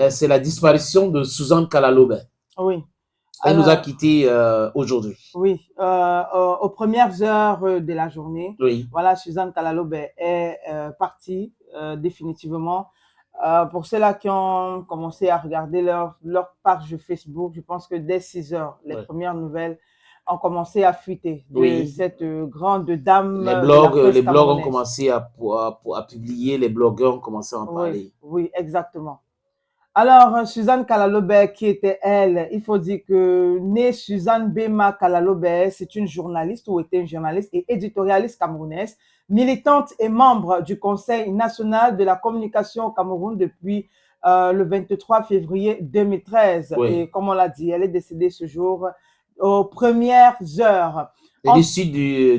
c'est la disparition de Suzanne Kalalobe. Oui. Elle nous a quittés aujourd'hui. Oui, aux premières heures de la journée, Oui. voilà, Suzanne Kalalobe est partie définitivement. Pour ceux-là qui ont commencé à regarder leur page Facebook, je pense que dès 6 heures, les premières nouvelles ont commencé à fuiter de cette grande dame de la presse les blogs ont camerounaise. commencé à publier, les blogueurs ont commencé à en parler. Oui, exactement. Alors, Suzanne Kalalobe, qui était elle, il faut dire que née Suzanne Bema Kalalobe, c'est une journaliste ou était une journaliste et éditorialiste camerounaise, militante et membre du Conseil national de la communication au Cameroun depuis le 23 février 2013. Oui. Et comme on l'a dit, elle est décédée ce jour aux premières heures. Elle est issue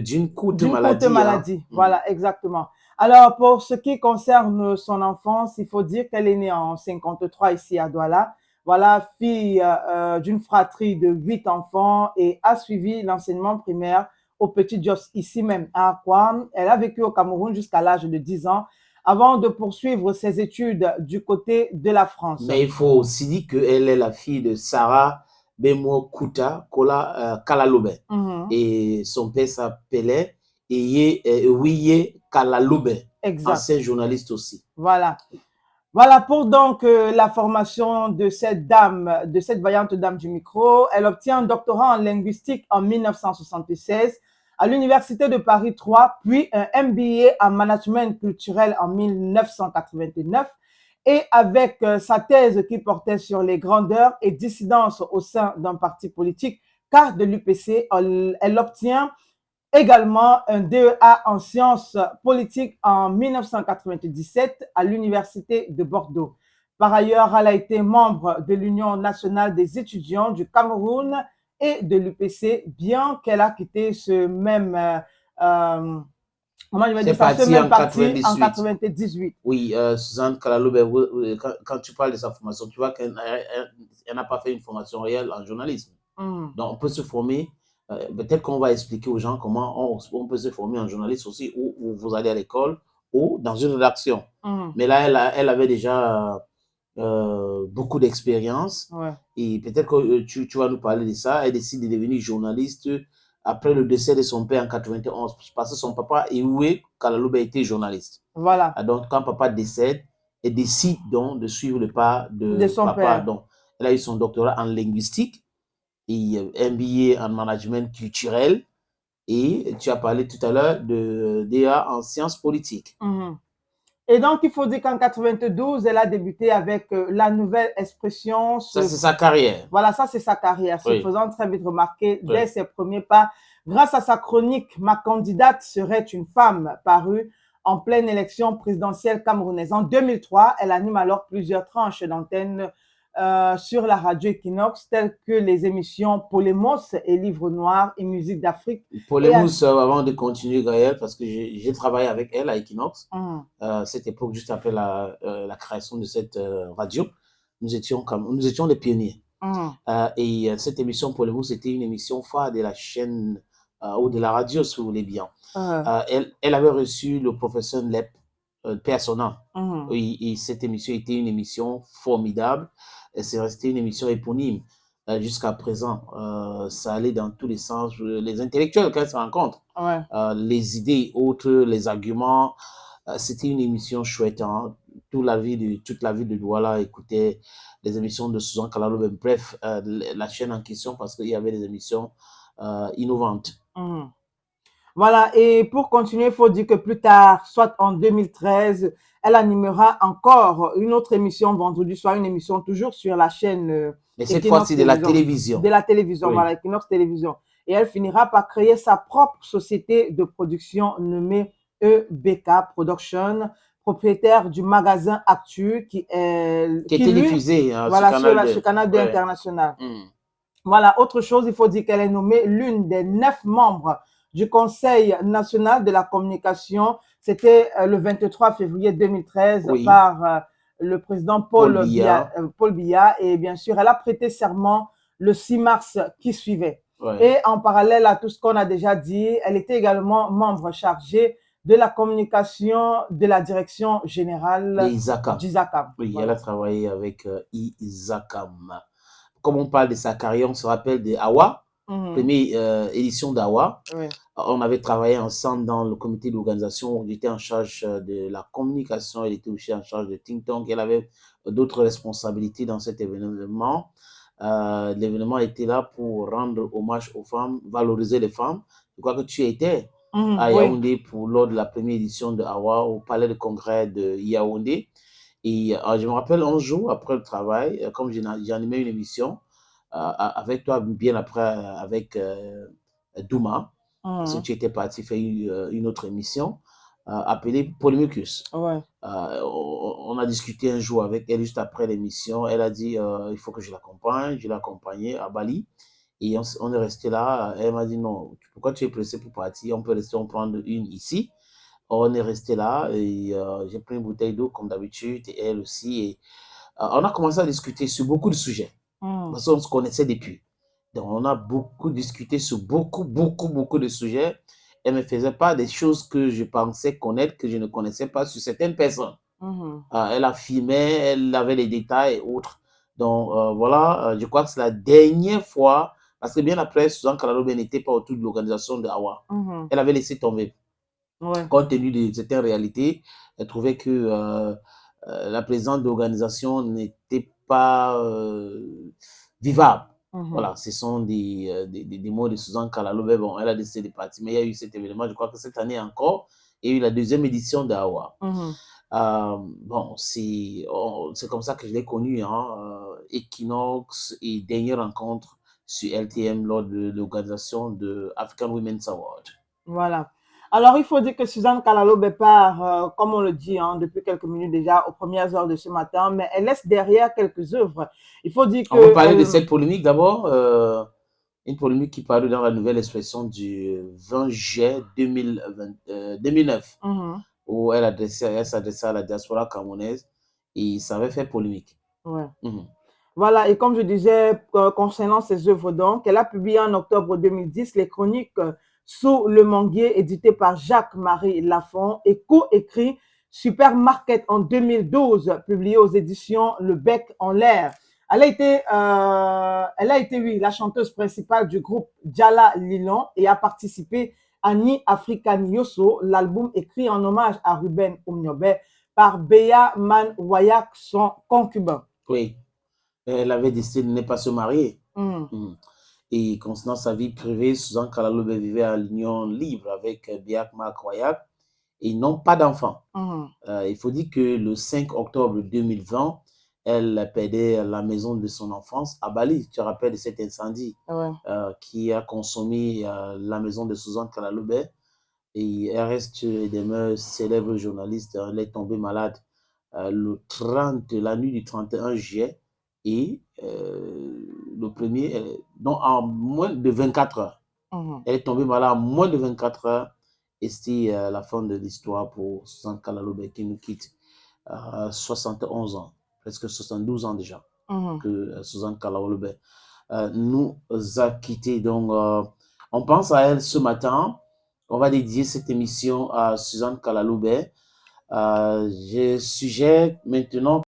d'une courte maladie. Voilà, exactement. Alors, pour ce qui concerne son enfance, il faut dire qu'elle est née en 53 ici à Douala. Voilà, fille d'une fratrie de 8 enfants et a suivi l'enseignement primaire au Petit Jos, ici même à Akwa. Elle a vécu au Cameroun jusqu'à l'âge de 10 ans avant de poursuivre ses études du côté de la France. Mais il faut aussi dire qu'elle est la fille de Sarah Bemo Kuta Kola Kalalobe. Et son père s'appelait Wiye Kalalobe, ancien journaliste aussi. Voilà. Voilà pour donc la formation de cette dame, de cette vaillante dame du micro. Elle obtient un doctorat en linguistique en 1976 à l'Université de Paris 3, puis un MBA en management culturel en 1989. Et avec sa thèse qui portait sur les grandeurs et dissidences au sein d'un parti politique, car de l'UPC, elle obtient également un DEA en sciences politiques en 1997 à l'Université de Bordeaux. Par ailleurs, elle a été membre de l'Union nationale des étudiants du Cameroun et de l'UPC, bien qu'elle a quitté ce même parti en 98. Oui, Suzanne Kalalobe, quand tu parles de sa formation, tu vois qu'elle n'a pas fait une formation réelle en journalisme. Donc, on peut se former. Peut-être qu'on va expliquer aux gens comment on peut se former en journaliste aussi, où vous allez à l'école ou dans une rédaction. Mais là, elle avait déjà beaucoup d'expérience. Et peut-être que tu vas nous parler de ça. Elle décide de devenir journaliste après le décès de son père en 91, parce que son papa, Iwe Kalalobe, était journaliste. Voilà. Donc, quand papa décède, elle décide donc de suivre le pas de son papa. père. Donc, elle a eu son doctorat en linguistique et MBA en management culturel. Et tu as parlé tout à l'heure de DA en sciences politiques. Et donc, il faut dire qu'en 92, elle a débuté avec la nouvelle expression. Ça, c'est sa carrière. Voilà, ça, c'est sa carrière, se faisant très vite remarquer dès ses premiers pas. Grâce à sa chronique « Ma candidate serait une femme » parue en pleine élection présidentielle camerounaise. En 2003, elle anime alors plusieurs tranches d'antenne sur la radio Equinox, telles que les émissions Polémos et Livre Noir et Musique d'Afrique. Polémos, avant de continuer, Gaëlle, parce que j'ai travaillé avec elle à Equinox, cette époque, juste après la création de cette radio, nous étions les pionniers. Et cette émission Polémos, c'était une émission phare de la chaîne ou de la radio, si vous voulez bien. Elle avait reçu le professeur Lep, personnel. Et cette émission était une émission formidable. C'est resté une émission éponyme jusqu'à présent. Ça allait dans tous les sens. Les intellectuels, quand ils se rencontrent, les idées autres, les arguments, c'était une émission chouette. Hein. Toute la vie de Douala écoutait les émissions de Suzanne Kalalobe. Bref, la chaîne en question, parce qu'il y avait des émissions innovantes. Voilà, et pour continuer, il faut dire que plus tard, soit en 2013, elle animera encore une autre émission vendredi soir, une émission toujours sur la chaîne mais cette fois-ci de la télévision. De la télévision, voilà, Equinox Télévision. Et elle finira par créer sa propre société de production nommée EBK Production, propriétaire du magazin Actu qui était diffusé sur Canal 2 International. Voilà, autre chose, il faut dire qu'elle est nommée l'une des 9 membres du Conseil national de la communication. C'était le 23 février 2013 par le président Paul Biya. Et bien sûr, elle a prêté serment le 6 mars qui suivait. Et en parallèle à tout ce qu'on a déjà dit, elle était également membre chargé de la communication de la direction générale d'Isaka. d'Isaka. Oui, Voilà. elle a travaillé avec Isakam. Comme on parle de sa carrière, on se rappelle de Awa, première édition d'Awa. Oui. On avait travaillé ensemble dans le comité d'organisation. J'étais en charge de la communication. Elle était aussi en charge de Think Tank. Elle avait d'autres responsabilités dans cet événement. L'événement était là pour rendre hommage aux femmes, valoriser les femmes. Je crois que tu étais à Yaoundé lors de la première édition de Awa au palais de congrès de Yaoundé. Et je me rappelle un jour après le travail, comme j'ai animé une émission avec toi, bien après, avec Douma, parce que tu étais parti faire une autre émission appelée Polémicus. Ouais. On a discuté un jour avec elle juste après l'émission. Elle a dit il faut que je l'accompagne. Je l'ai accompagnée à Bali. Et on est resté là. Elle m'a dit non, pourquoi tu es pressé pour partir? On peut rester, on prend une ici. On est resté là et j'ai pris une bouteille d'eau comme d'habitude et elle aussi. Et on a commencé à discuter sur beaucoup de sujets parce qu'on se connaissait depuis. Donc, on a beaucoup discuté sur beaucoup de sujets. Elle me faisait pas des choses que je pensais connaître, que je ne connaissais pas sur certaines personnes. Elle affirmait, elle avait les détails et autres. Donc, voilà, je crois que c'est la dernière fois, parce que bien après, Suzanne Kalalobe n'était pas autour de l'organisation de Awa. Elle avait laissé tomber. Compte tenu de certaines réalités, elle trouvait que la présence d'organisation n'était pas vivable. Voilà, ce sont des mots de Suzanne Kalalobe. Bon, elle a décidé de partir, mais il y a eu cet événement. Je crois que cette année encore, il y a eu la deuxième édition d'Awa. Bon, c'est comme ça que je l'ai connue, Equinox et dernière rencontre sur LTM lors de l'organisation de African Women's Award. Voilà. Alors, il faut dire que Suzanne Kalalobe part, comme on le dit depuis quelques minutes déjà, aux premières heures de ce matin, mais elle laisse derrière quelques œuvres. Il faut dire que... On va parler de cette polémique d'abord. Une polémique qui parut dans la Nouvelle Expression du 20 juillet 2009, où elle s'adressait à la diaspora camerounaise et ça avait fait polémique. Ouais. Voilà, et comme je disais, concernant ses œuvres, donc, elle a publié en octobre 2010 les chroniques Sous le manguier, édité par Jacques-Marie Lafont, et co-écrit Supermarket en 2012, publié aux éditions Le Bec en l'air. Elle a été, oui, la chanteuse principale du groupe Djala Lilon et a participé à Ni Africa Ni Yosso, l'album écrit en hommage à Ruben Oumniobe par Béa Man Wayak, son concubin. Oui, elle avait décidé de ne pas se marier. Et concernant sa vie privée, Suzanne Kalalobe vivait à l'union libre avec Biak Mak Wayak et n'ont pas d'enfants. Il faut dire que le 5 octobre 2020, elle perdait la maison de son enfance à Bali. Tu te rappelles de cet incendie qui a consommé la maison de Suzanne Kalalobe. Et elle reste et demeure célèbre journaliste. Elle est tombée malade la nuit du 31 juillet et le premier, donc en moins de 24 heures. Elle est tombée malade en moins de 24 heures et c'est la fin de l'histoire pour Suzanne Kalalobe qui nous quitte à 71 ans, presque 72 ans déjà, que Suzanne Kalalobe nous a quittés. Donc, on pense à elle ce matin. On va dédier cette émission à Suzanne Kalalobe. Je suggère maintenant